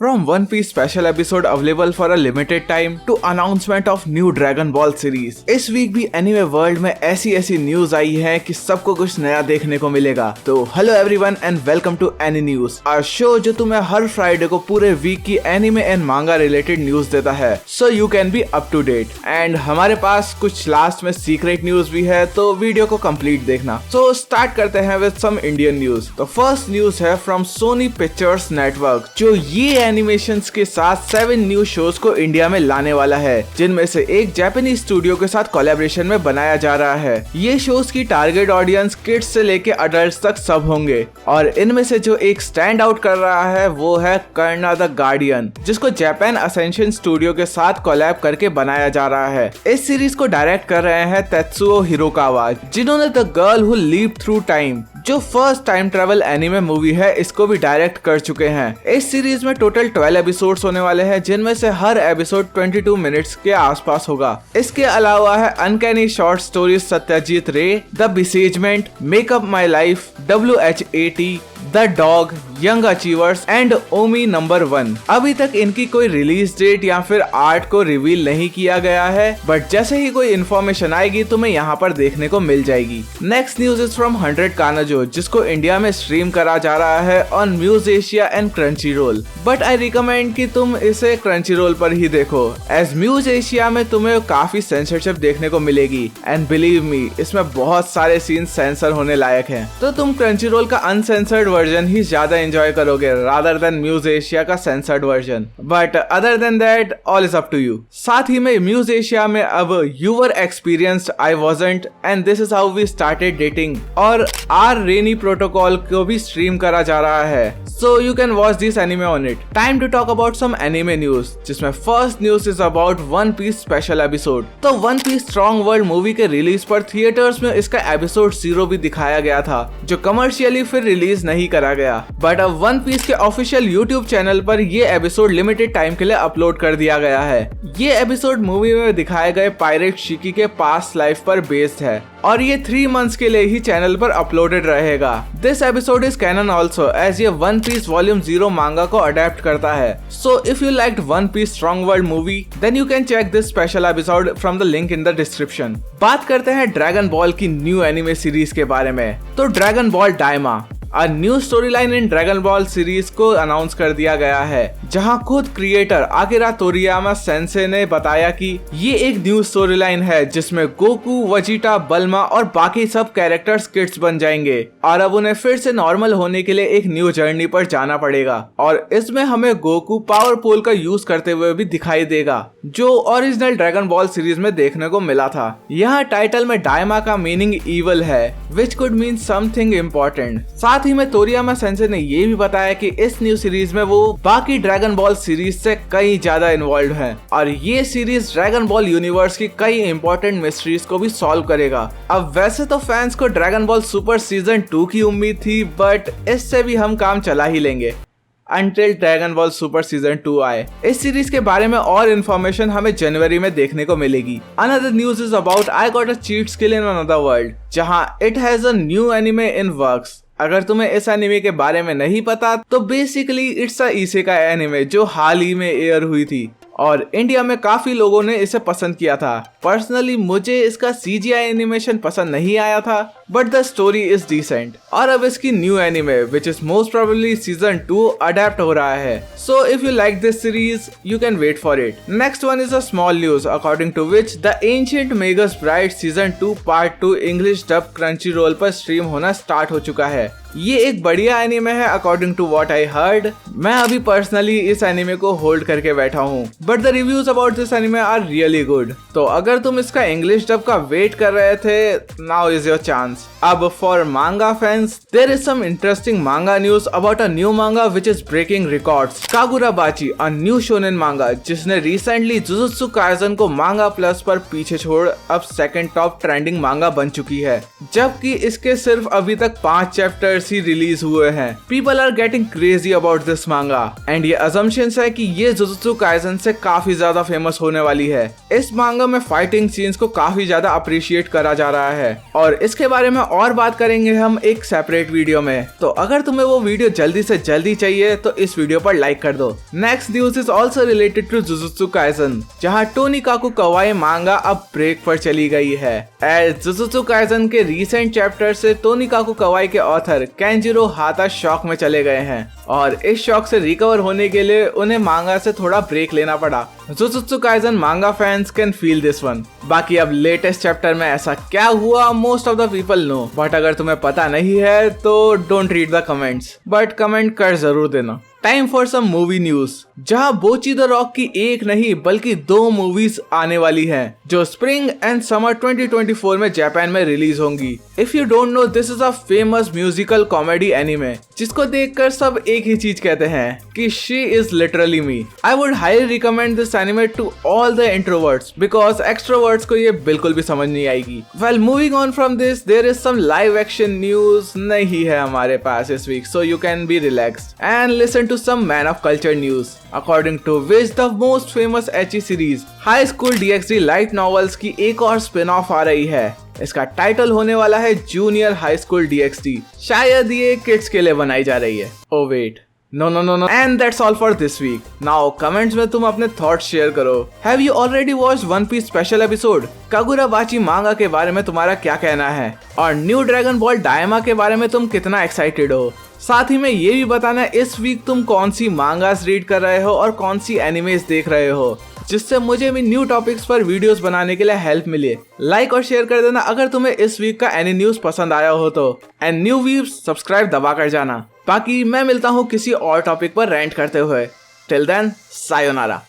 From One Piece special episode available for a limited time to announcement of new Dragon Ball series, इस week भी anime world में ऐसी news आई है कि सबको कुछ नया देखने को मिलेगा। तो hello everyone and welcome to any news, a show जो तुम्हें हर फ्राइडे को पूरे वीक की anime and manga related news देता है, so you can be up to date. And हमारे पास कुछ लास्ट में सीक्रेट न्यूज भी है, तो वीडियो को कंप्लीट देखना। सो स्टार्ट करते हैं विद सम इंडियन न्यूज। तो फर्स्ट न्यूज है फ्रॉम सोनी पिक्चर्स नेटवर्क, जो ये एनिमेशंस के साथ 7 न्यू शोज को इंडिया में लाने वाला है, जिनमें से एक जापानीज स्टूडियो के साथ कोलैबोरेशन में बनाया जा रहा है। ये शोज की टारगेट ऑडियंस किड्स से लेके अडल्ट्स तक सब होंगे, और इनमें से जो एक स्टैंड आउट कर रहा है वो है कर्ना द गार्डियन, जिसको जापान असेंशन स्टूडियो के साथ कोलैब करके बनाया जा रहा है। इस सीरीज को डायरेक्ट कर रहे हैं तेत्सुओ हिरोकावा, जिन्होंने the girl who leaped through time, जो first time travel anime movie है, इसको भी डायरेक्ट कर चुके हैं। इस सीरीज में टोटल 12 एपिसोड्स होने वाले हैं, जिनमें से हर एपिसोड 22 मिनट्स के आसपास होगा। इसके अलावा है uncanny short stories Satyajit Ray, the besiegement, make up my life, WH80, the dog, young achievers and Omi number 1। अभी तक इनकी कोई रिलीज डेट या फिर आर्ट को रिवील नहीं किया गया है, बट जैसे ही कोई इन्फॉर्मेशन आएगी तुम्हें यहाँ पर देखने को मिल जाएगी। Next news is from 100 Kanojo, जिसको इंडिया में स्ट्रीम करा जा रहा है on Muse Asia and Crunchyroll, but I recommend कि तुम इसे क्रंची रोल पर ही देखो, एज म्यूज एशिया में तुम्हें काफी सेंसरशिप देखने को मिलेगी, एंड बिलीव मी इसमें बहुत सारे सीन सेंसर होने लायक हैं। तो तुम क्रंची रोल का अनसेंसर्ड वर्जन ही ज्यादा एंजॉय करोगे रादर देन म्यूज एशिया का censored version, but other than that all is up to you. साथ ही में म्यूज एशिया में अब you were experienced, I wasn't, and this is how we started dating और आर रेनी प्रोटोकॉल को भी स्ट्रीम करा जा रहा है, so you can watch this anime on it. Time to talk about some anime news, जिसमें first news is about one piece special episode. तो one piece strong world movie के release पर थिएटर्स में इसका एपिसोड 0 भी दिखाया गया था, जो कमर्शियली फिर रिलीज नहीं करा गया, बट अब वन पीस के ऑफिशियल यूट्यूब चैनल पर ये एपिसोड लिमिटेड टाइम के लिए अपलोड कर दिया गया है। ये एपिसोड मूवी में दिखाए गए पायरेट शिकी के पास्ट लाइफ पर बेस्ड है, और ये 3 मंथ्स के लिए ही चैनल पर अपलोडेड रहेगा। This episode is canon also, as ये वन पीस वॉल्यूम 0 मांगा को अडेप्ट करता है। So if you liked one piece strong world movie, then you can check this special episode from the link in the description. बात करते हैं Dragon Ball की new anime series के बारे में। तो Dragon Ball Daima, A new story line in Dragon ball series को announce कर दिया गया है, जहां खुद क्रिएटर आकिरा तोरियामा सेंसे ने बताया कि ये एक न्यू स्टोरी लाइन है जिसमें गोकू, वजीटा, बल्मा और बाकी सब कैरेक्टर्स किड्स बन जाएंगे, और अब उन्हें फिर से नॉर्मल होने के लिए एक न्यू जर्नी पर जाना पड़ेगा। और इसमें हमें गोकू पावर पोल का यूज करते हुए भी दिखाई देगा, जो ओरिजिनल ड्रैगन बॉल सीरीज में देखने को मिला था। यहाँ टाइटल में डायमा का मीनिंग इवल है, which could mean something important. साथ ही में तोरियामा सेंसे ने ये भी बताया कि इस न्यू सीरीज में वो बाकी ड्रैगन बॉल सीरीज से कई ज्यादा इन्वॉल्व हैं, और ये सीरीज ड्रैगन बॉल यूनिवर्स की कई इंपॉर्टेंट मिस्ट्रीज को भी सॉल्व करेगा। अब वैसे तो फैंस को ड्रैगन बॉल सुपर सीजन 2 की उम्मीद थी, बट इससे भी हम काम चला ही लेंगे Until dragon ball super season 2 आए। इस सीरीज के बारे में और इन्फॉर्मेशन हमें जनवरी में देखने को मिलेगी। Another news is about I got a cheat skill in another world, जहां it has a new anime in works। अगर तुम्हें इस एनिमे के बारे में नहीं पता, तो basically it's a isekai anime जो हाल ही में एयर हुई थी, और इंडिया में काफी लोगों ने इसे पसंद किया था। पर्सनली मुझे इसका CGI एनिमेशन पसंद नहीं आया था, but the story is decent. और अब इसकी new anime which is most probably season 2 adapt हो रहा है, so if you like this series you can wait for it. Next one is a small news according to which the Ancient Magus Bride season 2 part 2 English dub Crunchyroll पर stream होना start हो चुका है। ये एक बढ़िया anime है according to what I heard. मैं अभी पर्सनली इस एनिमे को होल्ड करके बैठा हूँ, but the reviews about this anime are really good. तो अगर तुम इसका इंग्लिश डब का वेट कर रहे थे, नाउ इज योर चांस। अब for manga fans, there is some interesting manga news about a new manga which is breaking records. Kagurabachi, a new shonen manga जिसने रिसेंटली जुजुत्सु काइसेन को मांगा plus पर पीछे छोड़ अब सेकंड टॉप ट्रेंडिंग मांगा बन चुकी है, जबकि इसके सिर्फ अभी तक 5 चैप्टर्स ही रिलीज हुए हैं। People are getting crazy about this manga, and ये असम्पशंस है कि ये जुजुत्सु काइसेन से काफी ज्यादा फेमस होने वाली है। इस मांगा में फाइटिंग सीन्स को काफी ज्यादा अप्रिशिएट करा जा रहा है, और इसके बारे बारे में और बात करेंगे हम एक सेपरेट वीडियो में, तो अगर तुम्हें वो वीडियो जल्दी से जल्दी चाहिए तो इस वीडियो पर लाइक कर दो। Next news is also related to Jujutsu Kaisen, जहाँ टोनिकाकु कवाई मांगा अब ब्रेक पर चली गई है। एज जुजुत्सु काइसन के रीसेंट चैप्टर से टोनिकाकु कवाई के ऑथर केंजिरो हाता शॉक में चले गए हैं और इस शॉक से रिकवर होने के लिए उन्हें मांगा से थोड़ा ब्रेक लेना पड़ा। Jujutsu Kaisen manga fans can feel this one. बाकी अब लेटेस्ट चैप्टर में ऐसा क्या हुआ most of the people know, but अगर तुम्हें पता नहीं है तो don't read the comments, but comment कर जरूर देना। Time for some movie news, जहां बोची द रॉक की एक नहीं बल्कि 2 मूवीज आने वाली हैं, जो स्प्रिंग एंड समर 2024 में जापान में रिलीज होंगी। If you don't know, this is a famous musical comedy anime जिसको देखकर सब एक ही चीज कहते हैं कि she is literally me. I would highly recommend this anime to all the introverts because extroverts को ये बिल्कुल भी समझ नहीं आएगी। Well moving on from this, there is some live action news नहीं है हमारे पास इस week, so you can be relaxed and listen to some man of culture news, according to which the most famous HE series High School DxD light novels की एक और spin off आ रही है। इसका टाइटल होने वाला है जूनियर हाई स्कूल DxD। शायद ये किड्स के लिए बनाई जा रही है। Oh wait, no. And that's all for this week. Now comments में तुम अपने थॉट्स शेयर करो। Have you already watched One Piece special episode? Kagurabachi manga के बारे में तुम्हारा क्या कहना है? और न्यू ड्रैगन बॉल डायमा के बारे में तुम कितना एक्साइटेड हो? साथ ही में ये भी बताना इस वीक तुम कौन सी मांगास रीड कर रहे हो और कौन सी एनिमेस देख रहे हो, जिससे मुझे भी न्यू टॉपिक्स पर वीडियोस बनाने के लिए हेल्प मिले। लाइक और शेयर कर देना अगर तुम्हें इस वीक का एनी न्यूज पसंद आया हो तो। एंड न्यू व्यूज सब्सक्राइब दबा कर जाना। बाकी मैं मिलता हूँ किसी और टॉपिक पर रेंट करते हुए। Till then sayonara.